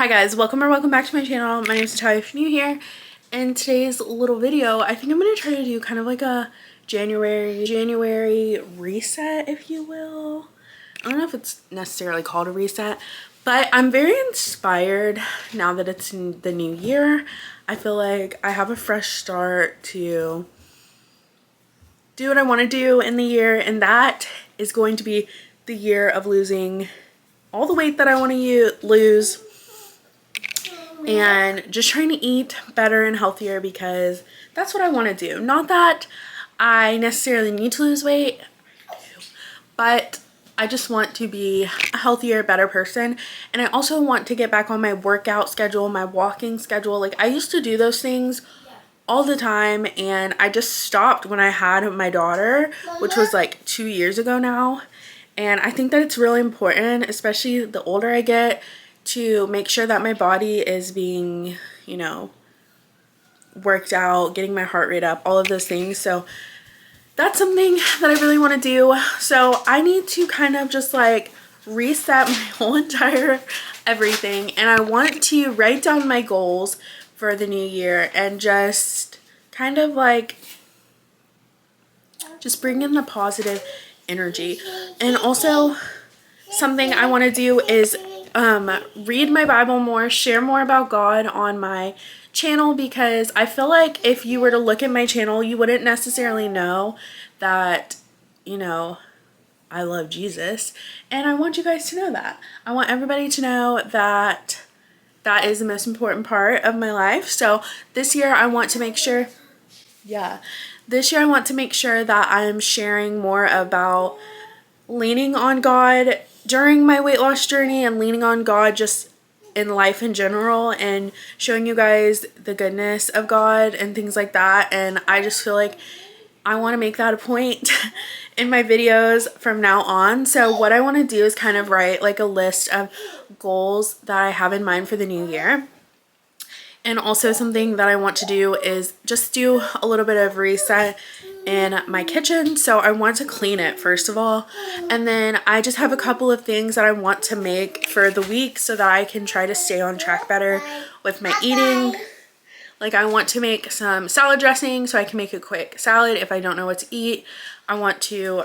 Hi guys, welcome back to my channel. My name is Natalia if you're new here. In today's little video, I think I'm going to try to do kind of like a January reset, if you will. I don't know if it's necessarily called a reset, but I'm very inspired now that it's in the new year. I feel like I have a fresh start to do what I want to do in the year, and that is going to be the year of losing all the weight that I want to lose and just trying to eat better and healthier because that's what I want to do. Not that I necessarily need to lose weight, but I just want to be a healthier, better person. And I also want to get back on my workout schedule, my walking schedule. Like, I used to do those things all the time, and I just stopped when I had my daughter, which was like 2 years ago now. And I think that it's really important, especially the older I get, to make sure that my body is being, you know, worked out, getting my heart rate up, all of those things. So that's something that I really want to do. So I need to kind of just like reset my whole entire everything. And I want to write down my goals for the new year and just kind of like just bring in the positive energy. And also something I want to do is read my Bible more, share more about God on my channel, because I feel like if you were to look at my channel, you wouldn't necessarily know that, you know, I love Jesus. And I want you guys to know that. I want everybody to know that that is the most important part of my life. So this year I want to make sure, this year I want to make sure that I'm sharing more about leaning on God during my weight loss journey and leaning on God just in life in general and showing you guys the goodness of God and things like that. And I just feel like I want to make that a point in my videos from now on. So what I want to do is kind of write like a list of goals that I have in mind for the new year. And also something that I want to do is just do a little bit of reset in my kitchen. So I want to clean it first of all. And then I just have a couple of things that I want to make for the week so that I can try to stay on track better with my eating. Like, I want to make some salad dressing so I can make a quick salad if I don't know what to eat. I want to,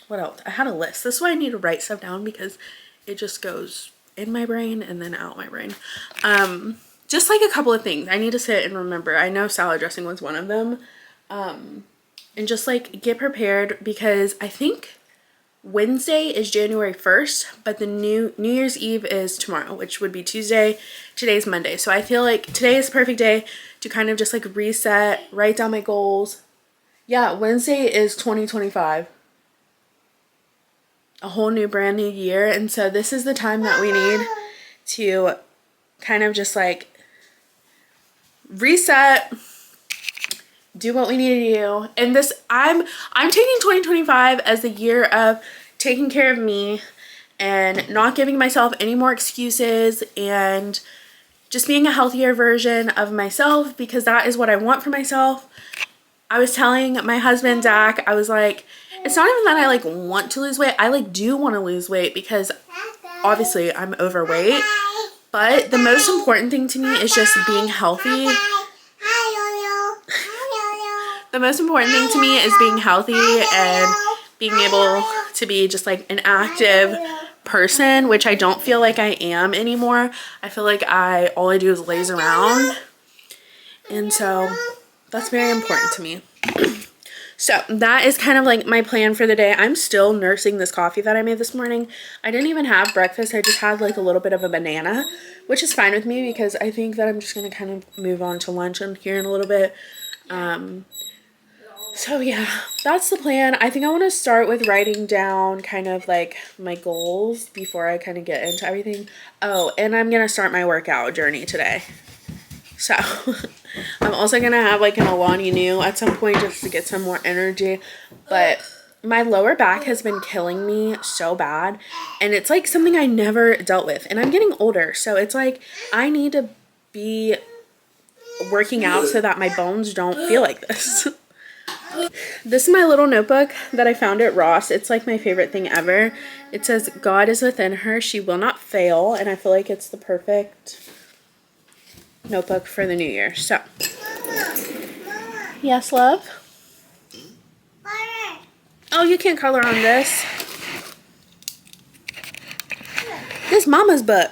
what else? I had a list. This is why I need to write stuff down because it just goes in my brain and then out my brain. Just like a couple of things I need to sit and remember. I know salad dressing was one of them. And just like get prepared, because I think Wednesday is January 1st, but the New Year's Eve is tomorrow, which would be Tuesday. Today's Monday. So I feel like today is the perfect day to kind of just like reset, write down my goals. Yeah, Wednesday is 2025. A whole new brand new year. And so this is the time that we need to kind of just like reset, do what we need to do. And this, I'm taking 2025 as the year of taking care of me and not giving myself any more excuses and just being a healthier version of myself, because that is what I want for myself. I was telling my husband Zach, I was like, it's not even that I like want to lose weight. I like do want to lose weight because obviously I'm overweight, but the most important thing to me is just being healthy. The most important thing to me is being healthy and being able to be just like an active person, which I don't feel like I am anymore. I feel like all I do is laze around. And so that's very important to me. So that is kind of like my plan for the day. I'm still nursing this coffee that I made this morning. I didn't even have breakfast. I just had like a little bit of a banana, which is fine with me because I think that I'm just going to kind of move on to lunch here in a little bit. So yeah, that's the plan. I think I want to start with writing down kind of like my goals before I kind of get into everything. Oh, and I'm going to start my workout journey today. So I'm also going to have like an Alani Nu at some point just to get some more energy. But my lower back has been killing me so bad. And it's like something I never dealt with. And I'm getting older. So it's like I need to be working out so that my bones don't feel like this. This is my little notebook that I found at Ross. It's like my favorite thing ever. It says, God is within her. She will not fail. And I feel like it's the perfect notebook for the new year. So, yes, love? Oh, you can't color on this. This is Mama's book.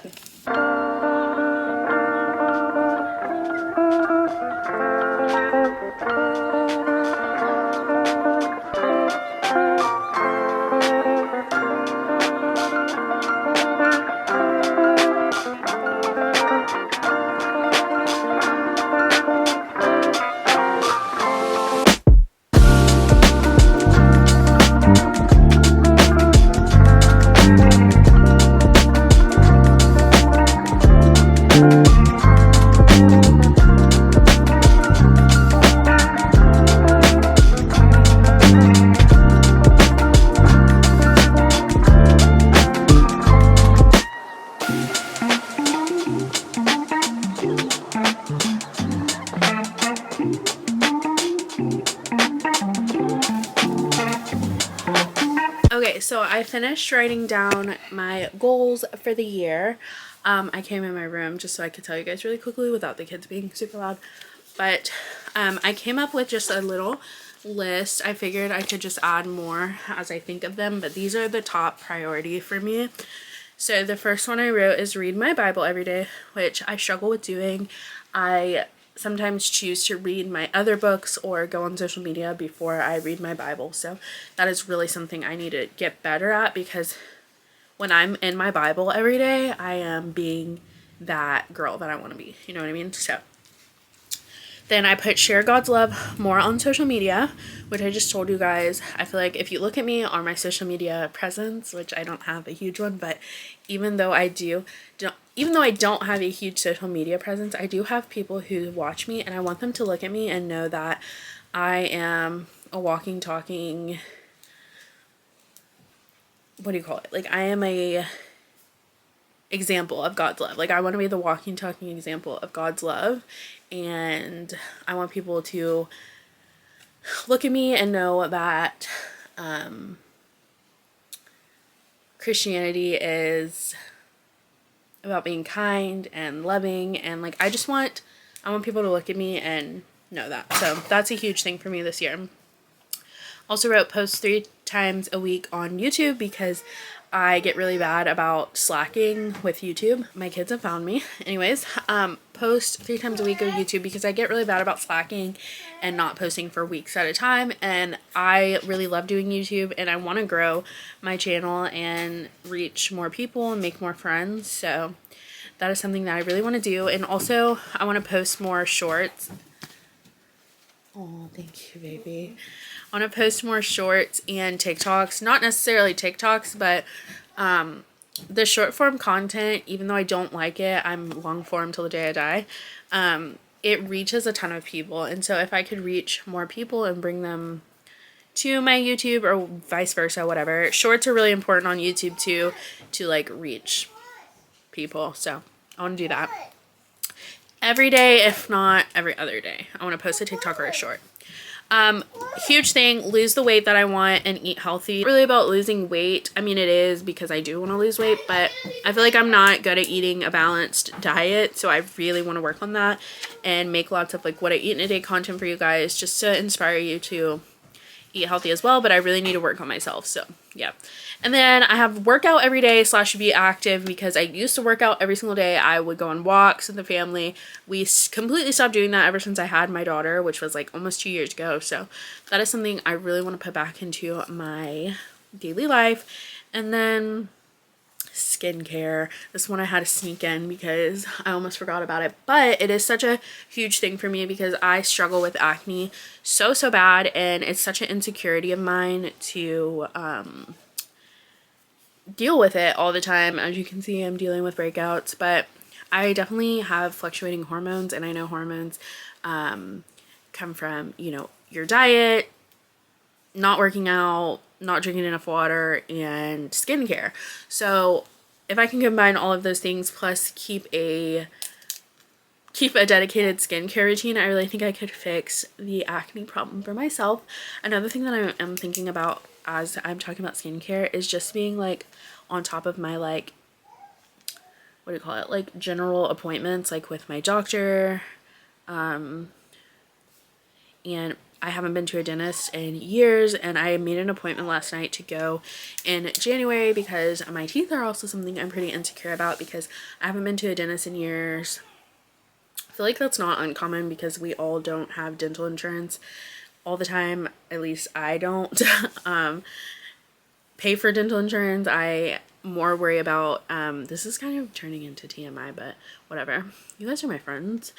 Okay, so I finished writing down my goals for the year. I came in my room just so I could tell you guys really quickly without the kids being super loud. But I came up with just a little list. I figured I could just add more as I think of them, but these are the top priority for me. So the first one I wrote is read my Bible every day, which I struggle with doing. I sometimes choose to read my other books or go on social media before I read my Bible. So that is really something I need to get better at, because when I'm in my Bible every day, I am being that girl that I want to be. You know what I mean? So then I put share God's love more on social media, which I just told you guys. I feel like if you look at me on my social media presence, which I don't have a huge one, but even though I don't have a huge social media presence, I do have people who watch me, and I want them to look at me and know that I am a walking, talking, what do you call it? Like, I am a example of God's love. Like, I want to be the walking, talking example of God's love, and I want people to look at me and know that Christianity is about being kind and loving, and like I want people to look at me and know that. So that's a huge thing for me this year. Also wrote post 3 times a week on YouTube, because I get really bad about slacking with YouTube. My kids have found me. Anyways, post 3 times a week on YouTube because I get really bad about slacking and not posting for weeks at a time. And I really love doing YouTube, and I want to grow my channel and reach more people and make more friends. So that is something that I really want to do. And also I want to post more shorts. Oh, thank you, baby. I want to post more shorts and TikToks. Not necessarily TikToks, but the short form content, even though I don't like it, I'm long form till the day I die. It reaches a ton of people. And so if I could reach more people and bring them to my YouTube, or vice versa, whatever. Shorts are really important on YouTube too, to like reach people. So I want to do that every day, if not every other day. I want to post a TikTok or a short. Huge thing, lose the weight that I want and eat healthy. Really about losing weight. I mean, it is, because I do want to lose weight, but I feel like I'm not good at eating a balanced diet. So I really want to work on that and make lots of like what I eat in a day content for you guys, just to inspire you to eat healthy as well. But I really need to work on myself. So yeah. And then I have workout every day / be active, because I used to work out every single day. I would go on walks with the family. We completely stopped doing that ever since I had my daughter, which was like almost 2 years ago. So that is something I really want to put back into my daily life. And then skincare. This one I had to sneak in because I almost forgot about it, but it is such a huge thing for me because I struggle with acne so bad, and it's such an insecurity of mine to deal with it all the time. As you can see, I'm dealing with breakouts, but I definitely have fluctuating hormones, and I know hormones come from, you know, your diet, not working out, not drinking enough water, and skincare. So if I can combine all of those things plus keep a keep a dedicated skincare routine, I really think I could fix the acne problem for myself. Another thing that I am thinking about as I'm talking about skincare is just being like on top of my like, what do you call it, like general appointments, like with my doctor. And I haven't been to a dentist in years, and I made an appointment last night to go in January because my teeth are also something I'm pretty insecure about because I haven't been to a dentist in years. I feel like that's not uncommon because we all don't have dental insurance all the time. At least I don't pay for dental insurance. I more worry about, this is kind of turning into TMI, but whatever. You guys are my friends.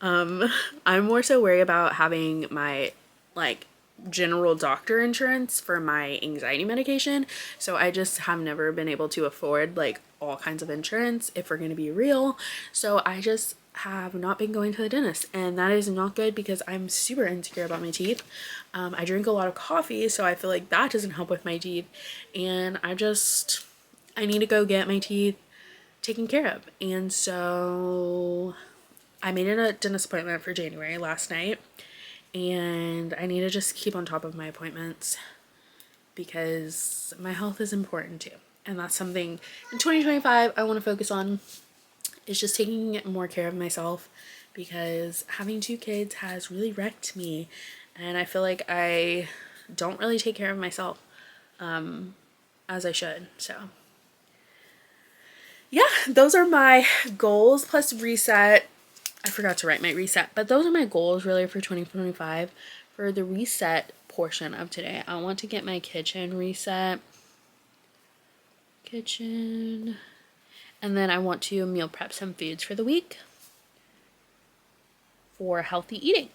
I'm more so worried about having my like general doctor insurance for my anxiety medication. So I just have never been able to afford like all kinds of insurance if we're going to be real. So I just have not been going to the dentist, and that is not good because I'm super insecure about my teeth. I drink a lot of coffee, so I feel like that doesn't help with my teeth, and I need to go get my teeth taken care of. And so I made a dentist appointment for January last night, and I need to just keep on top of my appointments because my health is important too. And that's something in 2025 I want to focus on, is just taking more care of myself, because having 2 kids has really wrecked me, and I feel like I don't really take care of myself as I should. So yeah, those are my goals plus reset. I forgot to write my reset, but those are my goals really for 2025. For the reset portion of today, I want to get my kitchen reset. And then I want to meal prep some foods for the week for healthy eating.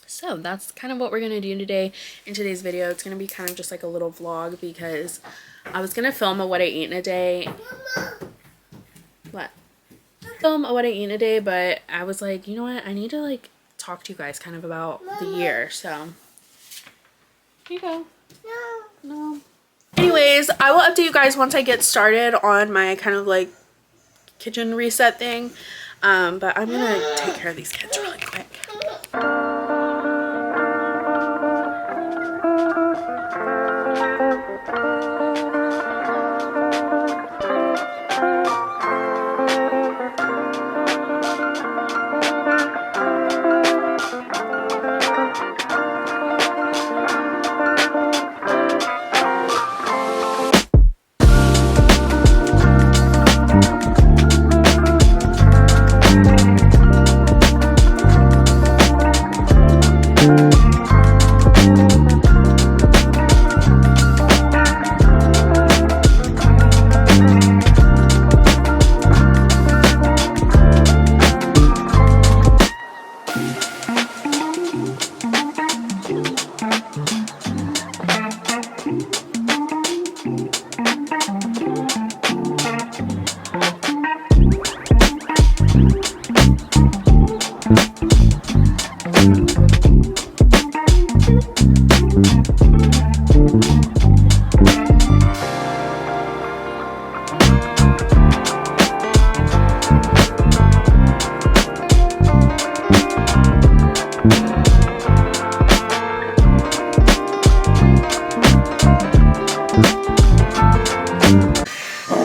So that's kind of what we're going to do today in today's video. It's going to be kind of just like a little vlog because I was going to film a what I eat in a day. Film a what I eat in a day, but I was like, you know what? I need to like talk to you guys kind of about the year. So here you go. No. Anyways, I will update you guys once I get started on my kind of like kitchen reset thing. But I'm going to take care of these kids really quick.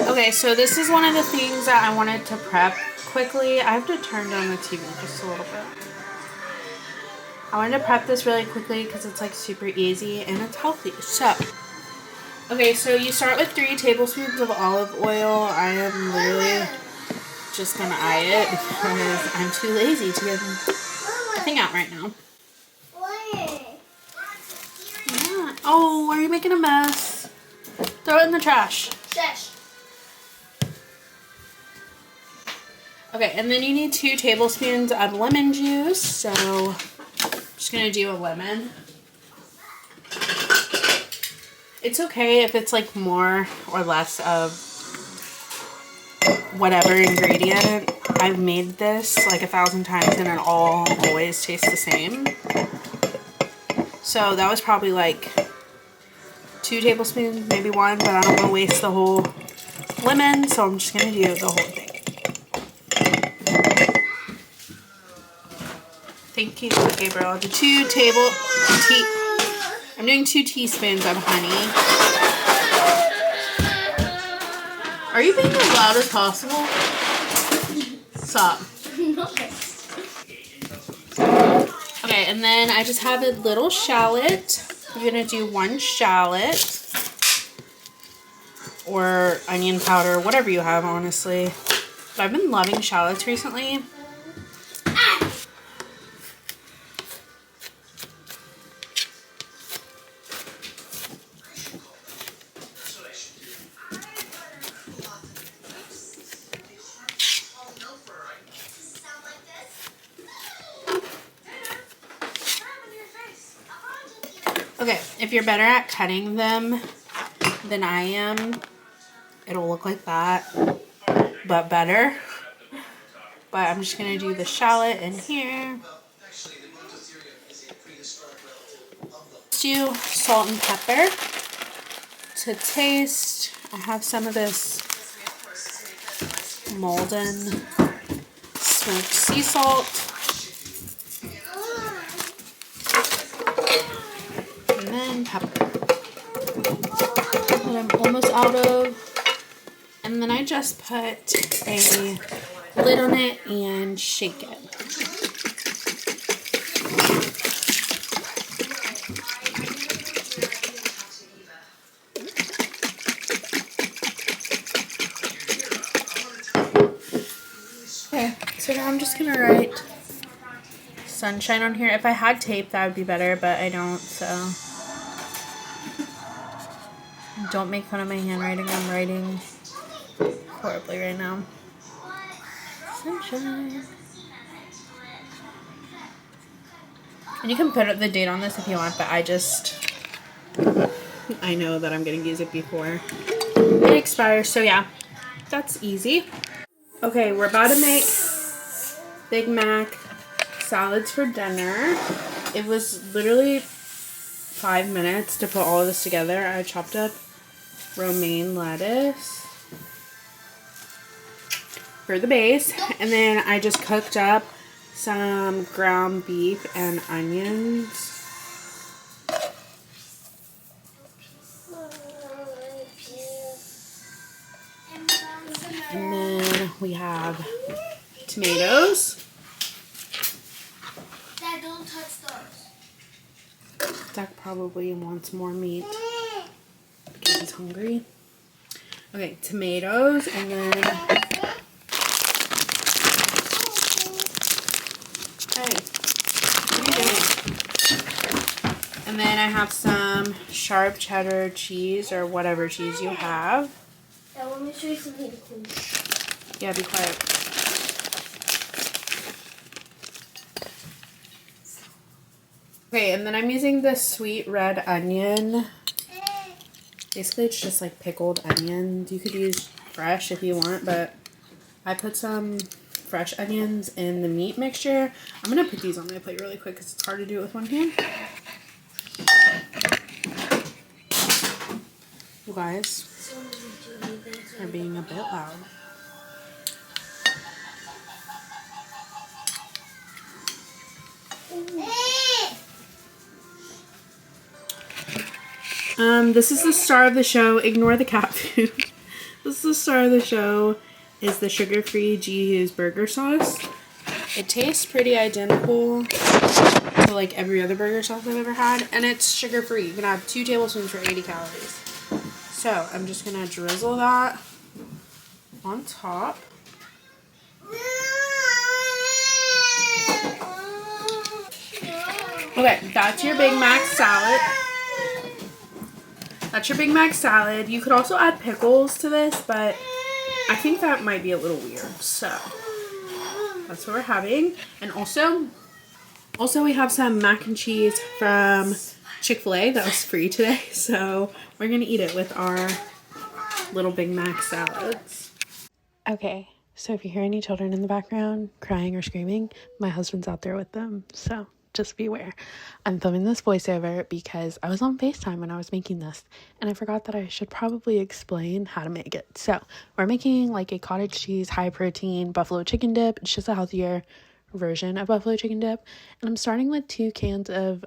Okay, so this is one of the things that I wanted to prep quickly. I have to turn down the TV just a little bit. I wanted to prep this really quickly because it's like super easy and it's healthy. So, okay, so you start with 3 tablespoons of olive oil. I am literally just gonna eye it because I'm too lazy to get the thing out right now. Yeah. Oh, are you making a mess? Throw it in the trash. Shush. Okay, and then you need 2 tablespoons of lemon juice. So I'm just gonna do a lemon. It's okay if it's like more or less of whatever ingredient. I've made this like 1,000 times and it all always tastes the same. So that was probably like 2 tablespoons, maybe 1, but I don't want to waste the whole lemon, so I'm just gonna do the whole thing. Thank you, Gabriel. I'm doing 2 teaspoons of honey. Are you being as loud as possible? Stop. Okay, and then I just have a little shallot. I'm gonna do 1 shallot. Or onion powder, whatever you have, honestly. But I've been loving shallots recently. Okay, if you're better at cutting them than I am, it'll look like that, but better. But I'm just gonna do the shallot in here. Do salt and pepper to taste. I have some of this Malden smoked sea salt. And then pepper. That I'm almost out of. And then I just put a lid on it and shake it. Okay, so now I'm just gonna write sunshine on here. If I had tape, that would be better, but I don't, so. Don't make fun of my handwriting. I'm writing horribly right now. Sunshine. And you can put the date on this if you want, but I know that I'm going to use it before it expires. So yeah, that's easy. Okay, we're about to make Big Mac salads for dinner. It was literally 5 minutes to put all of this together. I chopped up romaine lettuce for the base, and then I just cooked up some ground beef and onions. And then we have tomatoes. Dad, don't touch those. Zach probably wants more meat because he's hungry. Okay, tomatoes, and then hey, what are you doing? And then I have some sharp cheddar cheese or whatever cheese you have. Dad, let me show you something cool. Yeah, be quiet. Okay, and then I'm using this sweet red onion. Basically, it's just like pickled onions. You could use fresh if you want, but I put some fresh onions in the meat mixture. I'm going to put these on my plate really quick because it's hard to do it with one hand. You guys are being a bit loud. This is the star of the show. Ignore the cat food. This is the star of the show. Is the sugar-free G. Hughes burger sauce. It tastes pretty identical to like every other burger sauce I've ever had, and it's sugar-free. You can have 2 tablespoons for 80 calories. So I'm just gonna drizzle that on top. Okay, that's your Big Mac salad. That's your Big Mac salad. You could also add pickles to this, but I think that might be a little weird. So that's what we're having. And also we have some mac and cheese from Chick-fil-A that was free today. So we're going to eat it with our little Big Mac salads. Okay, so if you hear any children in the background crying or screaming, my husband's out there with them. So just beware. I'm filming this voiceover because I was on FaceTime when I was making this, and I forgot that I should probably explain how to make it. So we're making like a cottage cheese, high protein buffalo chicken dip. It's just a healthier version of buffalo chicken dip. And I'm starting with 2 cans of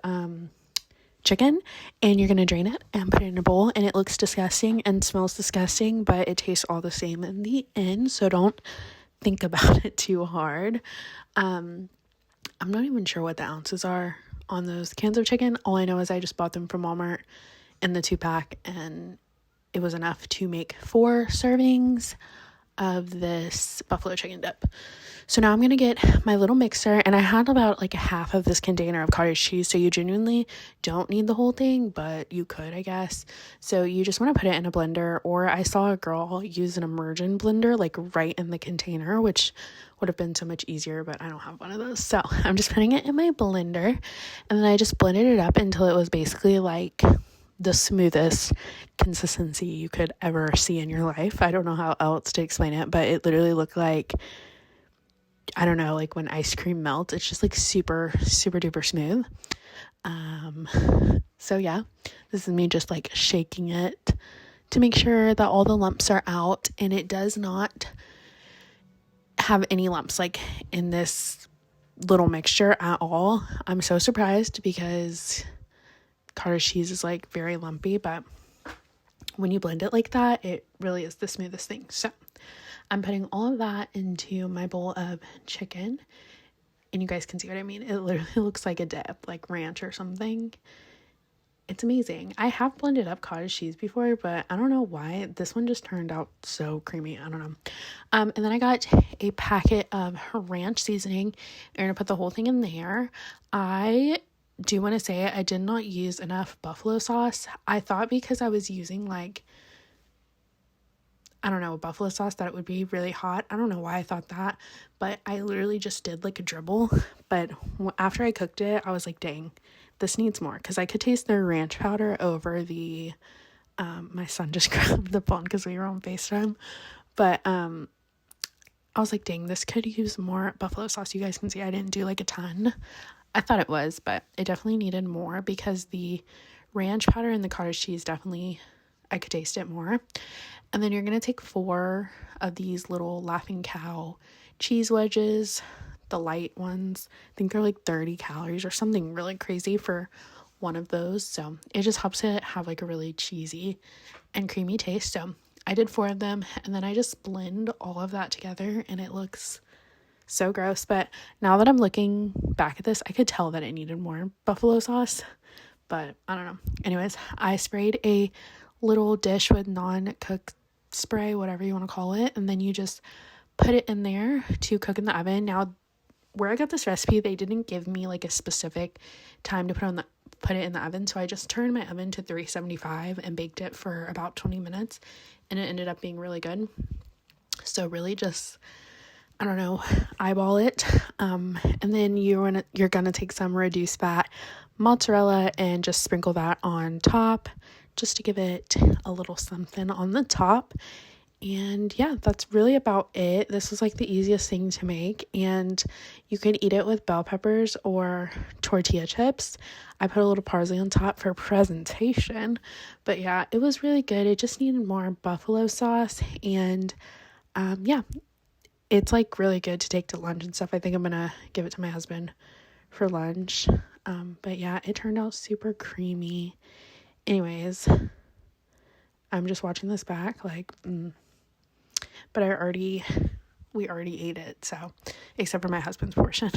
chicken, and you're gonna drain it and put it in a bowl, and it looks disgusting and smells disgusting, but it tastes all the same in the end, so don't think about it too hard. I'm not even sure what the ounces are on those cans of chicken. All I know is I just bought them from Walmart in the 2-pack, and it was enough to make 4 servings of this buffalo chicken dip. So now I'm gonna get my little mixer, and I had about like a half of this container of cottage cheese, so you genuinely don't need the whole thing, but you could, I guess. So you just want to put it in a blender, or I saw a girl use an immersion blender like right in the container, which would have been so much easier, but I don't have one of those. So I'm just putting it in my blender, and then I just blended it up until it was basically like the smoothest consistency you could ever see in your life. I don't know how else to explain it, but it literally looked like, I don't know, like when ice cream melts. It's just like super, super duper smooth. So yeah, this is me just like shaking it to make sure that all the lumps are out, and it does not have any lumps like in this little mixture at all. I'm so surprised because cottage cheese is like very lumpy, but when you blend it like that, it really is the smoothest thing. So I'm putting all of that into my bowl of chicken, and you guys can see what I mean. It literally looks like a dip, like ranch or something. It's amazing. I have blended up cottage cheese before, but I don't know why this one just turned out so creamy. I don't know. And then I got a packet of ranch seasoning. I'm gonna put the whole thing in there. I do want to say I did not use enough buffalo sauce. I thought because I was using like, I don't know, buffalo sauce, that it would be really hot. I don't know why I thought that, but I literally just did like a dribble. But after I cooked it, I was like, dang, this needs more, because I could taste the ranch powder over the, my son just grabbed the phone because we were on FaceTime. But I was like, dang, this could use more buffalo sauce. You guys can see I didn't do like a ton. I thought it was, but it definitely needed more because the ranch powder and the cottage cheese definitely, I could taste it more. And then you're going to take 4 of these little Laughing Cow cheese wedges, the light ones. I think they're like 30 calories or something really crazy for one of those. So it just helps it have like a really cheesy and creamy taste. So I did 4 of them, and then I just blend all of that together, and it looks so gross. But now that I'm looking back at this, I could tell that it needed more buffalo sauce, but I don't know. Anyways, I sprayed a little dish with non-cook spray, whatever you want to call it, and then you just put it in there to cook in the oven. Now, where I got this recipe, they didn't give me like a specific time to put it in the oven, so I just turned my oven to 375 and baked it for about 20 minutes, and it ended up being really good. So really just, I don't know, eyeball it. And then you're gonna take some reduced fat mozzarella and just sprinkle that on top, just to give it a little something on the top. And yeah, that's really about it. This was like the easiest thing to make, and you can eat it with bell peppers or tortilla chips. I put a little parsley on top for presentation, but yeah, it was really good. It just needed more buffalo sauce, and yeah, it's like really good to take to lunch and stuff. I think I'm gonna give it to my husband for lunch. But yeah, it turned out super creamy. Anyways, I'm just watching this back like, but we already ate it, so except for my husband's portion.